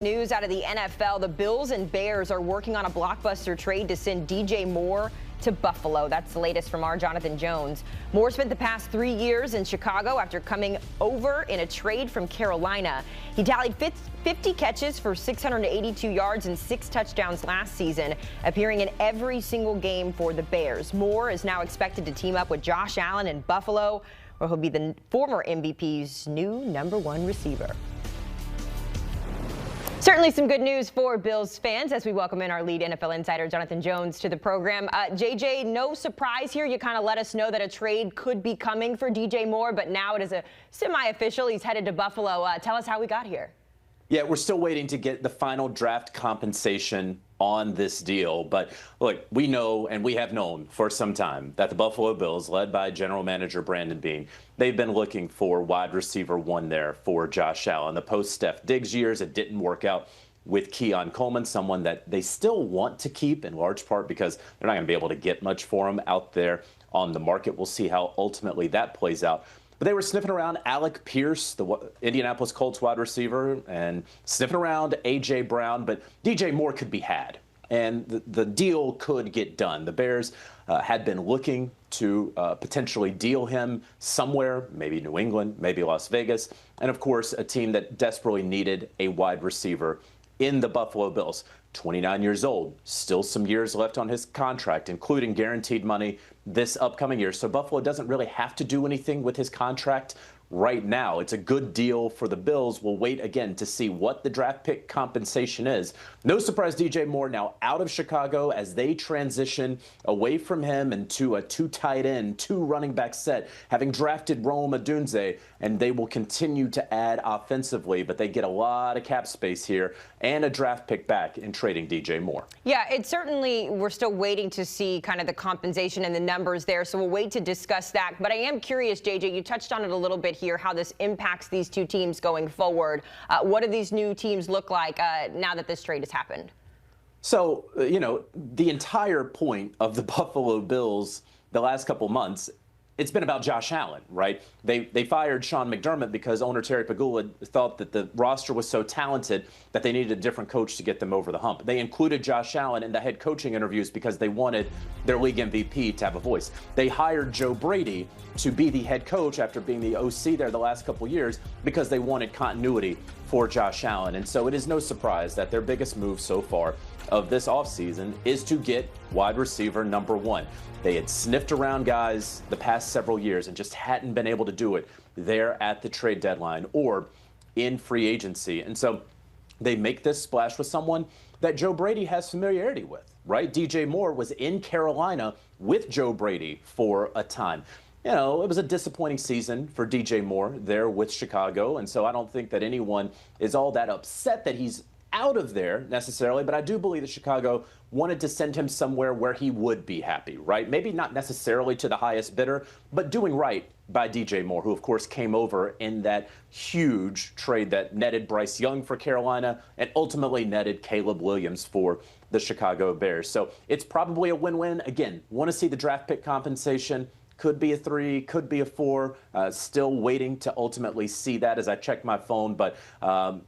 News out of the NFL, the Bills and Bears are working on a blockbuster trade to send DJ Moore to Buffalo. That's the latest from our Jonathan Jones. Moore spent the past 3 years in Chicago after coming over in a trade from Carolina. He tallied 50 catches for 682 yards and 6 touchdowns last season, appearing in every single game for the Bears. Moore is now expected to team up with Josh Allen in Buffalo, where he'll be the former MVP's new #1 receiver. Certainly some good news for Bills fans as we welcome in our lead NFL insider, Jonathan Jones, to the program. JJ, no surprise here. You kind of let us know that a trade could be coming for DJ Moore, but now it is a semi-official. He's headed to Buffalo. Tell us how we got here. Yeah, we're still waiting to get the final draft compensation on this deal. But look, we know and we have known for some time that the Buffalo Bills, led by general manager Brandon Beane, they've been looking for wide receiver 1 there for Josh Allen. The post-Steph Diggs years, it didn't work out with Keon Coleman, someone that they still want to keep in large part because they're not going to be able to get much for him out there on the market. We'll see how ultimately that plays out. But they were sniffing around Alec Pierce, the Indianapolis Colts wide receiver, and sniffing around A.J. Brown. But DJ Moore could be had, and the deal could get done. The Bears had been looking to potentially deal him somewhere, maybe New England, maybe Las Vegas, and, of course, a team that desperately needed a wide receiver in the Buffalo Bills. 29 years old, still some years left on his contract, including guaranteed money this upcoming year. So Buffalo doesn't really have to do anything with his contract right now. It's a good deal for the Bills. We'll wait again to see what the draft pick compensation is. No surprise, DJ Moore now out of Chicago as they transition away from him into a 2 tight end, 2 running back set, having drafted Rome Odunze, and they will continue to add offensively, but they get a lot of cap space here and a draft pick back in trading DJ Moore. Yeah, it's certainly, we're still waiting to see kind of the compensation and the numbers there, so we'll wait to discuss that. But I am curious, JJ, you touched on it a little bit here, how this impacts these two teams going forward. What do these new teams look like now that this trade has happened? So, the entire point of the Buffalo Bills the last couple months, it's been about Josh Allen, right? They fired Sean McDermott because owner Terry Pegula thought that the roster was so talented that they needed a different coach to get them over the hump. They included Josh Allen in the head coaching interviews because they wanted their league MVP to have a voice. They hired Joe Brady to be the head coach after being the OC there the last couple years because they wanted continuity for Josh Allen. And so it is no surprise that their biggest move so far of this offseason is to get wide receiver #1. They had sniffed around guys the past several years and just hadn't been able to do it there at the trade deadline or in free agency. And so they make this splash with someone that Joe Brady has familiarity with, right? DJ Moore was in Carolina with Joe Brady for a time. It was a disappointing season for DJ Moore there with Chicago, and so I don't think that anyone is all that upset that he's out of there necessarily, but I do believe that Chicago wanted to send him somewhere where he would be happy, right? Maybe not necessarily to the highest bidder, but doing right by DJ Moore, who, of course, came over in that huge trade that netted Bryce Young for Carolina and ultimately netted Caleb Williams for the Chicago Bears. So it's probably a win-win. Again, want to see the draft pick compensation. Could be a 3, could be a 4. Still waiting to ultimately see that as I check my phone. But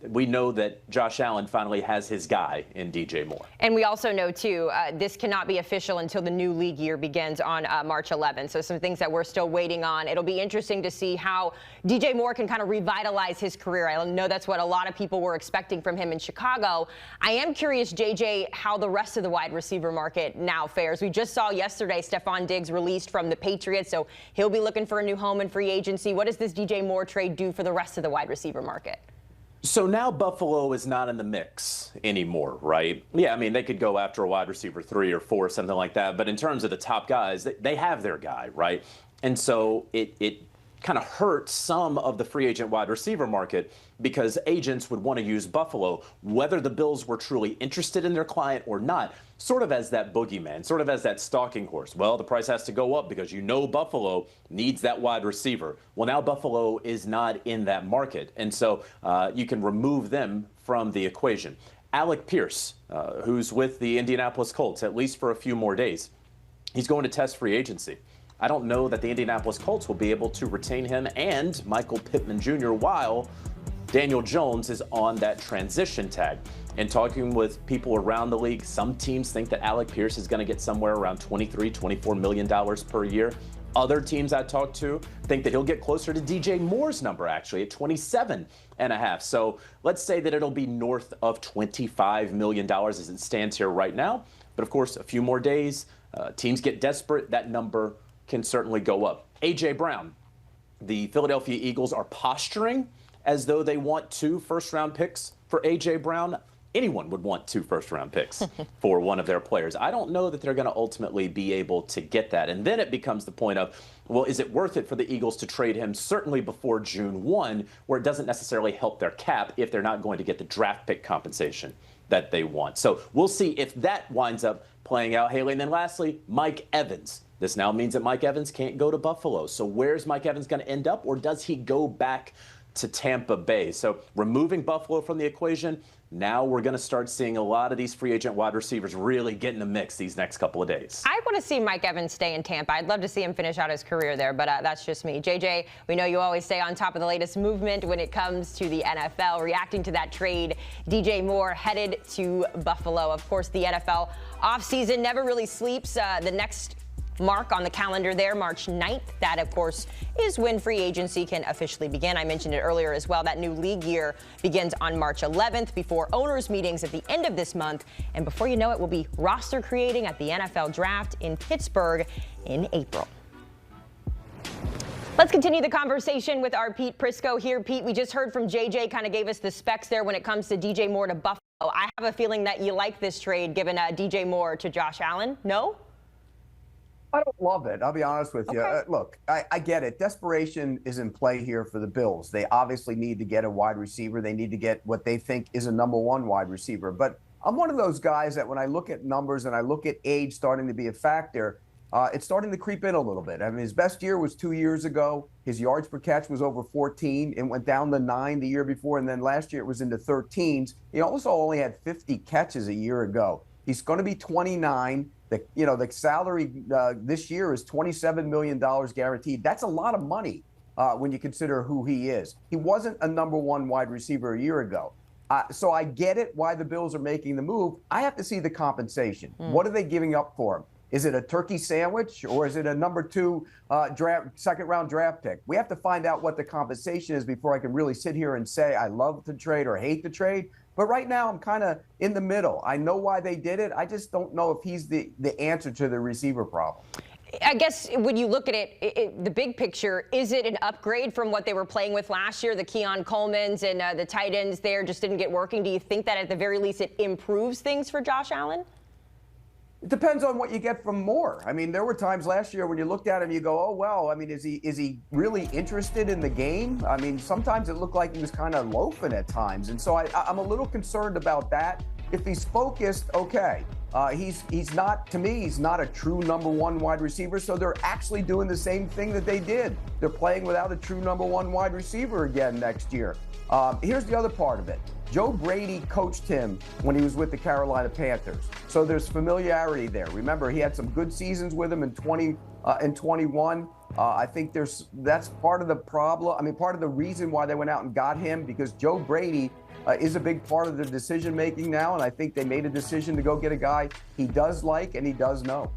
we know that Josh Allen finally has his guy in DJ Moore. And we also know, too, this cannot be official until the new league year begins on March 11th. So some things that we're still waiting on. It'll be interesting to see how DJ Moore can kind of revitalize his career. I know that's what a lot of people were expecting from him in Chicago. I am curious, JJ, how the rest of the wide receiver market now fares. We just saw yesterday Stephon Diggs released from the Patriots, so he'll be looking for a new home in free agency. What does this DJ Moore trade do for the rest of the wide receiver market? So now Buffalo is not in the mix anymore, right? Yeah, I mean, they could go after a wide receiver 3 or 4, something like that. But in terms of the top guys, they have their guy, right? And so it kind of hurt some of the free agent wide receiver market because agents would want to use Buffalo, whether the Bills were truly interested in their client or not, sort of as that boogeyman, sort of as that stalking horse. Well, the price has to go up because Buffalo needs that wide receiver. Well, now Buffalo is not in that market, and so you can remove them from the equation. Alec Pierce, who's with the Indianapolis Colts, at least for a few more days, he's going to test free agency. I don't know that the Indianapolis Colts will be able to retain him and Michael Pittman Jr. while Daniel Jones is on that transition tag. And talking with people around the league, some teams think that Alec Pierce is going to get somewhere around $23, $24 million per year. Other teams I talked to think that he'll get closer to DJ Moore's number, actually, at 27.5. So let's say that it'll be north of $25 million as it stands here right now. But of course, a few more days, teams get desperate, that number can certainly go up. A.J. Brown, the Philadelphia Eagles are posturing as though they want 2 first-round picks for A.J. Brown. Anyone would want 2 first-round picks for one of their players. I don't know that they're going to ultimately be able to get that. And then it becomes the point of, well, is it worth it for the Eagles to trade him certainly before June 1, where it doesn't necessarily help their cap if they're not going to get the draft pick compensation that they want. So we'll see if that winds up playing out, Haley. And then lastly, Mike Evans. This now means that Mike Evans can't go to Buffalo. So where's Mike Evans going to end up, or does he go back to Tampa Bay? So removing Buffalo from the equation, now we're going to start seeing a lot of these free agent wide receivers really get in the mix these next couple of days. I want to see Mike Evans stay in Tampa. I'd love to see him finish out his career there, but that's just me. JJ, we know you always stay on top of the latest movement when it comes to the NFL. Reacting to that trade, DJ Moore headed to Buffalo. Of course, the NFL offseason never really sleeps. The next mark on the calendar there, March 9th. That, of course, is when free agency can officially begin. I mentioned it earlier as well. That new league year begins on March 11th before owners' meetings at the end of this month. And before you know it, we'll be roster creating at the NFL Draft in Pittsburgh in April. Let's continue the conversation with our Pete Prisco here. Pete, we just heard from JJ, kind of gave us the specs there when it comes to DJ Moore to Buffalo. I have a feeling that you like this trade, given DJ Moore to Josh Allen. No? I don't love it. I'll be honest with you. Okay. Look, I get it. Desperation is in play here for the Bills. They obviously need to get a wide receiver. They need to get what they think is a #1 wide receiver. But I'm one of those guys that when I look at numbers and I look at age starting to be a factor, it's starting to creep in a little bit. I mean, his best year was 2 years ago. His yards per catch was over 14. It went down to 9 the year before, and then last year it was into 13s. He also only had 50 catches a year ago. He's going to be 29. The salary this year is $27 million guaranteed. That's a lot of money when you consider who he is. He wasn't a #1 wide receiver a year ago. So I get it why the Bills are making the move. I have to see the compensation. What are they giving up for him? Is it a turkey sandwich, or is it a #2 second-round draft pick? We have to find out what the compensation is before I can really sit here and say I love the trade or hate the trade. But right now, I'm kind of in the middle. I know why they did it. I just don't know if he's the answer to the receiver problem. I guess when you look at it, the big picture, is it an upgrade from what they were playing with last year? The Keon Coleman's and the tight ends there just didn't get working. Do you think that at the very least it improves things for Josh Allen? It depends on what you get from Moore. I mean, there were times last year when you looked at him, you go, oh, well, I mean, is he really interested in the game? I mean, sometimes it looked like he was kind of loafing at times. And so I'm a little concerned about that. If he's focused, okay. He's not, to me, he's not a true #1 wide receiver. So they're actually doing the same thing that they did. They're playing without a true #1 wide receiver again next year. Here's the other part of it. Joe Brady coached him when he was with the Carolina Panthers. So there's familiarity there. Remember, he had some good seasons with him in 20 and 21. I think that's part of the problem. I mean, part of the reason why they went out and got him, because Joe Brady is a big part of the decision making now. And I think they made a decision to go get a guy he does like and he does know.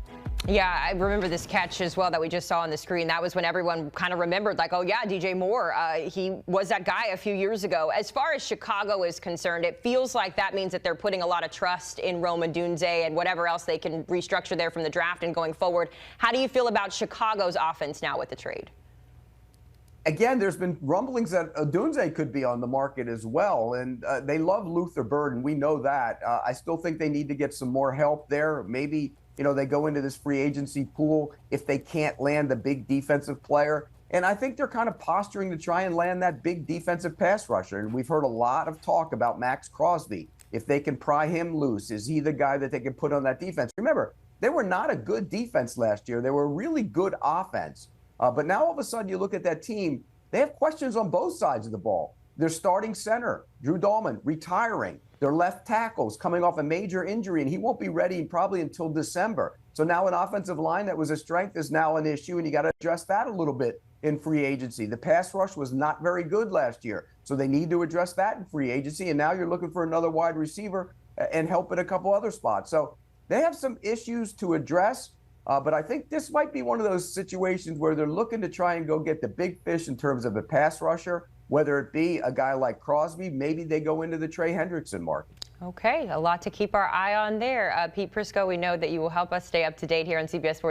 Yeah, I remember this catch as well that we just saw on the screen. That was when everyone kind of remembered, like, oh, yeah, DJ Moore, he was that guy a few years ago. As far as Chicago is concerned, it feels like that means that they're putting a lot of trust in Rome Odunze and whatever else they can restructure there from the draft and going forward. How do you feel about Chicago's offense now with the trade? Again, there's been rumblings that Odunze could be on the market as well, and they love Luther Burden. We know that. I still think they need to get some more help there. Maybe they go into this free agency pool if they can't land a big defensive player. And I think they're kind of posturing to try and land that big defensive pass rusher. And we've heard a lot of talk about Max Crosby. If they can pry him loose, is he the guy that they can put on that defense? Remember, they were not a good defense last year. They were a really good offense. But now all of a sudden you look at that team, they have questions on both sides of the ball. Their starting center, Drew Dahlman, retiring. Their left tackles coming off a major injury, and he won't be ready probably until December. So now an offensive line that was a strength is now an issue, and you got to address that a little bit in free agency. The pass rush was not very good last year. So they need to address that in free agency. And now you're looking for another wide receiver and help at a couple other spots. So they have some issues to address. But I think this might be one of those situations where they're looking to try and go get the big fish in terms of a pass rusher, whether it be a guy like Crosby. Maybe they go into the Trey Hendrickson market. Okay, a lot to keep our eye on there. Pete Prisco, we know that you will help us stay up to date here on CBS Sports.